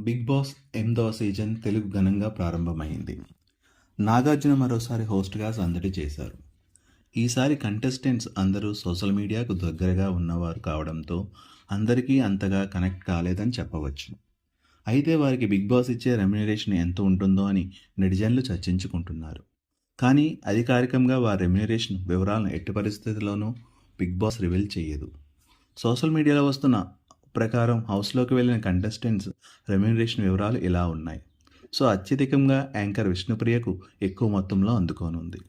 Big boss 8వ season Telugu ఘనంగా ప్రారంభమైంది. నాగార్జున మరోసారి హోస్ట్గా సందడి చేశారు. ఈసారి కంటెస్టెంట్స్ అందరూ సోషల్ మీడియాకు దగ్గరగా ఉన్నవారు కావడంతో అందరికీ అంతగా కనెక్ట్ కాలేదని చెప్పవచ్చు. అయితే వారికి బిగ్ బాస్ ఇచ్చే రెమ్యునరేషన్ ఎంత ఉంటుందో అని నెటిజన్లు చర్చించుకుంటున్నారు. కానీ అధికారికంగా వారి రెమ్యునరేషన్ వివరాలను ఎట్టి పరిస్థితుల్లోనూ బిగ్ బాస్ రివీల్ చేయదు. సోషల్ మీడియాలో వస్తున్న ప్రకారం హౌస్లోకి వెళ్ళిన కంటెస్టెంట్స్ రెమ్యునరేషన్ వివరాలు ఇలా ఉన్నాయి. సో అత్యధికంగా యాంకర్ విష్ణుప్రియకు ఎక్కువ మొత్తంలో అందుకోనుంది.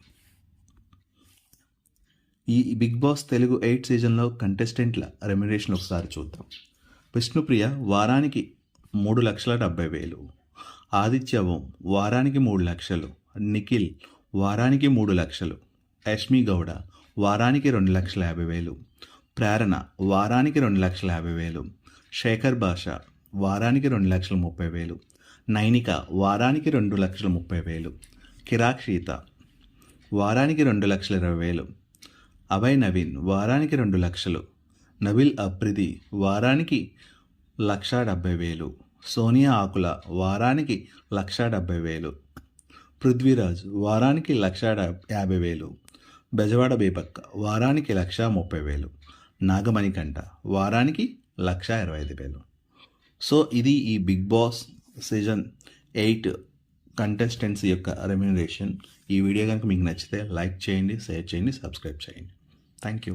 ఈ బిగ్ బాస్ తెలుగు 8 సీజన్లో కంటెస్టెంట్ల రెమ్యునరేషన్ ఒకసారి చూద్దాం. విష్ణుప్రియ వారానికి 3,70,000, ఆదిత్య ఓం వారానికి 3 లక్షలు, నిఖిల్ వారానికి 3 లక్షలు, యష్మి గౌడ వారానికి 2,50,000, ప్రేరణ వారానికి 2,50,000, శేఖర్ భాష వారానికి 2,30,000, నైనిక వారానికి 2,30,000, కిరాక్ సీత వారానికి 2,20,000, అభయ్ నవీన్ వారానికి 2 లక్షలు, నబిల్ అప్రిది వారానికి 1,70,000, సోనియా ఆకుల వారానికి 1,70,000, పృథ్వీరాజ్ వారానికి 1,50,000, బెజవాడ బేపక్క వారానికి 1,30,000, నాగమణికంఠ వారానికి 1,25,000. సో ఇది ఈ బిగ్ బాస్ సీజన్ 8 కంటెస్టెంట్స్ యొక్క రెమ్యునరేషన్. ఈ వీడియో కనుక మీకు నచ్చితే లైక్ చేయండి, షేర్ చేయండి, సబ్స్క్రైబ్ చేయండి. Thank you.